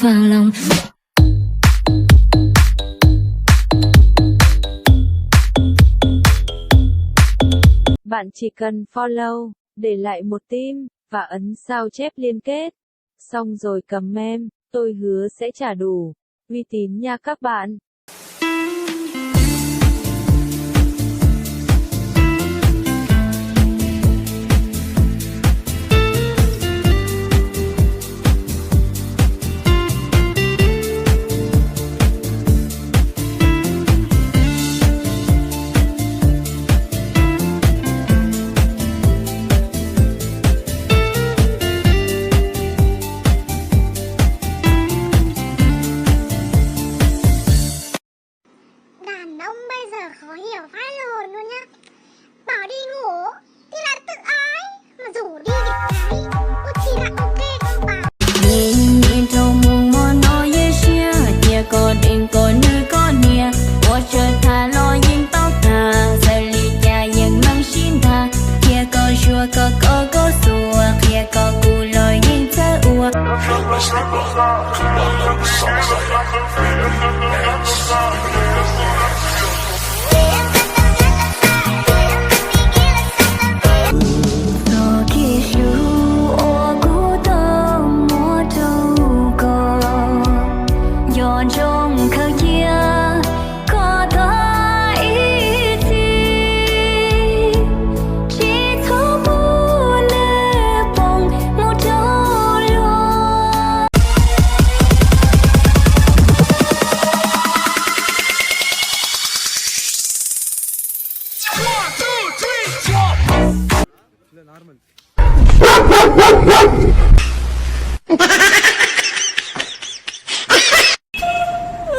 vào lòng. Bạn chỉ cần follow, để lại một tim, và ấn sao chép liên kết. Xong rồi comment, tôi hứa sẽ trả đủ uy tín nha các bạn. Đàn ông bây giờ khó hiểu phai hồn luôn nhá. Bảo đi ngủ thì là tự ái, mà rủ đi thì thì là ok không bảo. Nhìn trong mùng mò nói với xia, nhà có định có nơi có nia, có chờ thà lo yên tóc thà, giờ lì nhà yên năng xin thà, kia có chùa có sùa, kia có cù lòi yên thơ ua.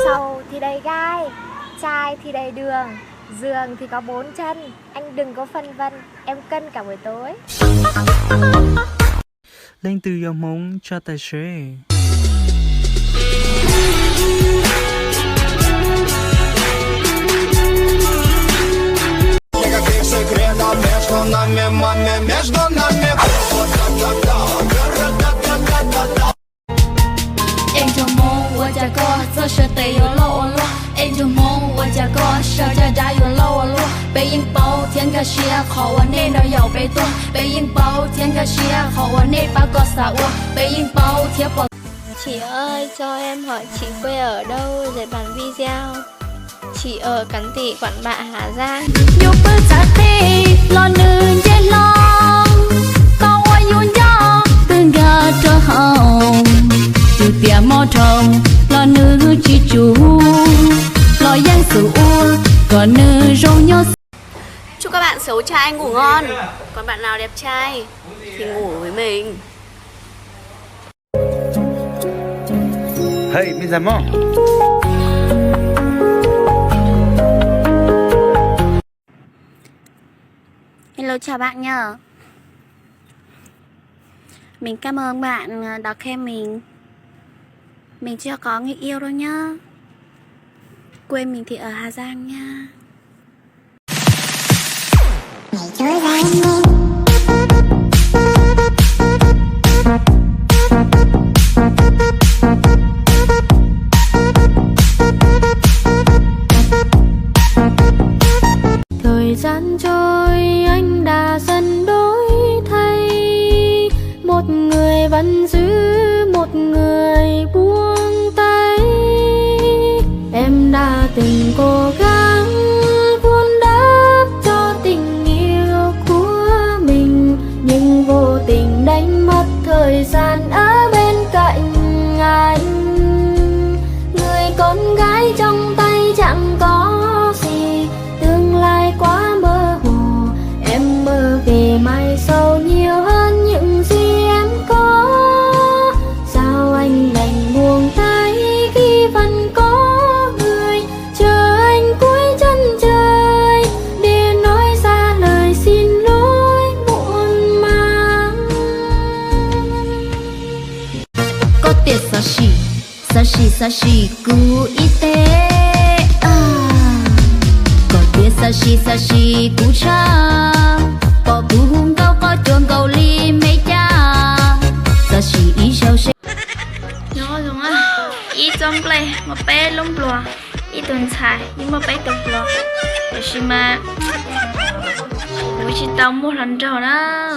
Sầu thì đầy gai, trai thì đầy đường, giường thì có 4 chân. Anh đừng có phân vân, em cân cả buổi tối. Lên từ dòng mông cho tài xế. Em cho mong我家哥这是得有漏了，em cho mong我家哥是这家有漏了，北影包天个是好我那那要被动，北影包天个是好我那把个啥我，北影包天包。 Chị ơi, cho em hỏi chị quê ở đâu để bản video. Chị ở Cắn Tỉ, Quản Bạ, Hà Giang. Nhục bơ giá tê, lo nương dê long, cao oi yun gió, tương gà cho hồng, từ bia mò trồng, lo nương chi chú, lo giang sủ còn nương rong nhớ. Chúc các bạn xấu trai ngủ ngon. Còn bạn nào đẹp trai thì ngủ với mình. Hey, mes amants. Hello, chào bạn nhá. Mình cảm ơn bạn đã khen mình. Mình chưa có người yêu đâu nhá. Quê mình thì ở Hà Giang nha. Mày chơi ra em nghe. Thời gian trôi anh đã dần đổi thay, một người vẫn giữ, một người buông tay. Em đã từng cố gắng vun đắp cho tình yêu của mình, nhưng vô tình đánh mất thời gian ở bên cạnh anh. Người con gái trong tay chẳng có gì, tương lai quá mơ hồ. Em mơ về mai sau nhiều hơn những gì em có. Sao anh đành buông tay khi vẫn có người chờ anh cuối chân trời để nói ra lời xin lỗi muộn màng. Có tiền sa shi cu y tế. Sa shi cu cha, có cu hung cao có trường cầu ly mấy cha. Sa shi y sao shi. Nhớ rồi á. mà bé lông lò ít tuần xài nhưng mà bé tục lò rồi xí mà buổi chị tao mua lần trò đó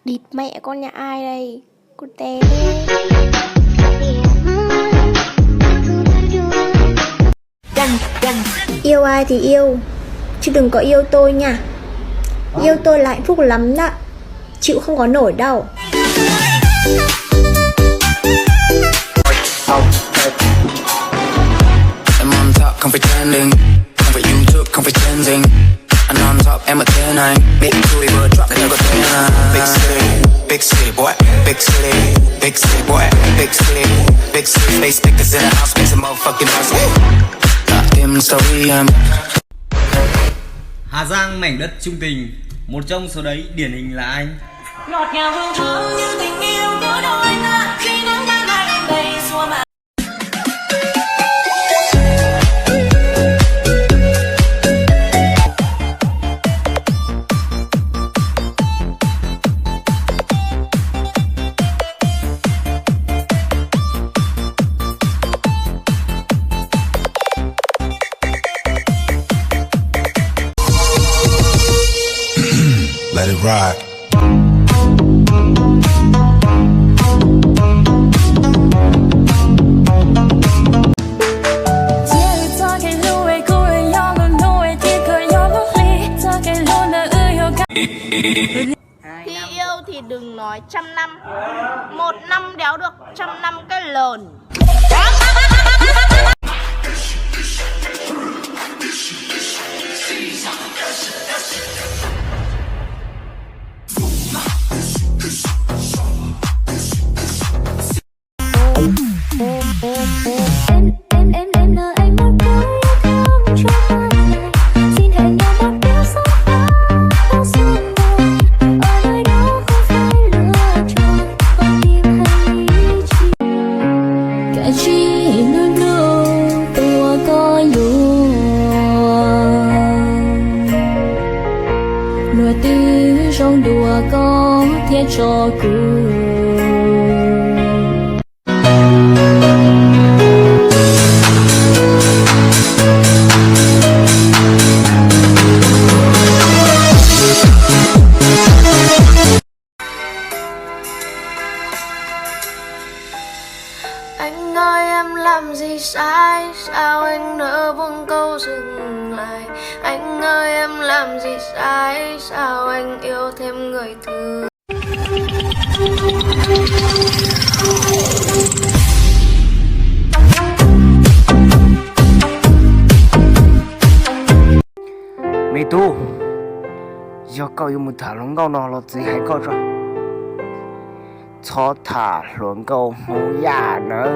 địt mẹ con nhà ai đây? Con té đi. Yêu ai thì yêu, chứ đừng có yêu tôi nha. Yêu tôi là hạnh phúc lắm đó, chịu không có nổi đâu. I'm on top, không pretending. Không phải YouTube, không phải trending. I'm on top, em ở thế này. Big booty vừa drop nên em có thế này. Big city boy. Big city, big city boy. Big city, big city. Space speakers in the house, make some motherfucking noise. Im story em. Hà Giang mảnh đất trung tình, một trong số đấy điển hình là anh. Ngọt ngào hương thơm như tình yêu của đôi ta khi nắng ban mai lên đầy xua màn. Let it ride. Khi yêu thì đừng nói 100 năm, 1 năm đéo được 100 năm cái lờn. Em nợ anh một câu yêu thương cho mai này. Xin hãy nghe đón tiếng sóng phá bao xuân đời. Ở nơi đó không phải lựa chọn, con tim hay lý trí. Cả chi nước nước tua có yêu. Lùa tư trong đùa có thiết cho cười. Anh ơi em làm gì sai, sao anh nỡ buông câu dừng lại. Anh ơi em làm gì sai, sao anh yêu thêm người thứ. Mày tu do cậu yêu một thả lông câu nó là gì hay câu rồi cho thả lông câu mũ giả nữa.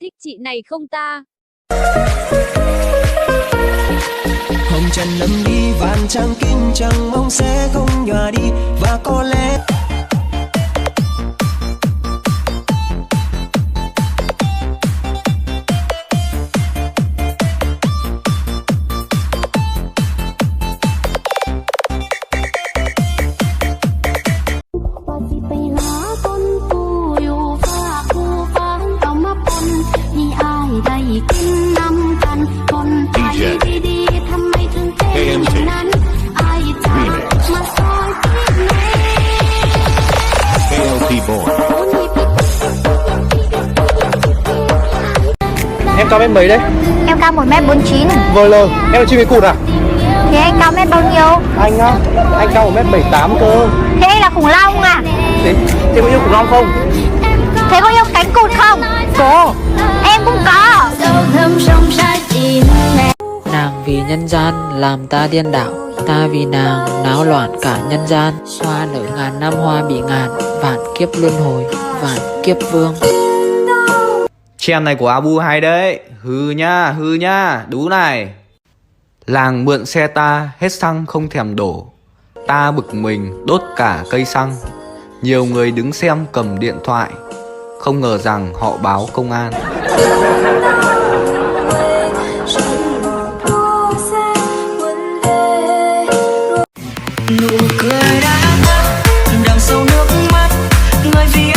thích chị này không ta? Hồng trần lâm đi vạn trang kinh chẳng mong sẽ không nhòa đi và có lẽ Em cao mét mấy đấy? Em cao 1m49. VL, em là chim cánh cụt à? Thế anh cao mét bao nhiêu? Anh á, anh cao 1m78 cơ. Thế anh là khủng long à? Thế có yêu khủng long không? Thế có yêu cánh cụt không? Có. Em cũng có. Nàng vì nhân gian làm ta điên đảo, ta vì nàng náo loạn cả nhân gian. Hoa nở ngàn năm hoa bị ngàn, vạn kiếp luân hồi, vạn kiếp vương. Chèm này của Abu hay đấy. Hư nha, đú này. Làng mượn xe ta, hết xăng không thèm đổ. Ta bực mình đốt cả cây xăng. Nhiều người đứng xem cầm điện thoại, không ngờ rằng họ báo công an. nụ cười đã tắt đằng sau nước mắt người vì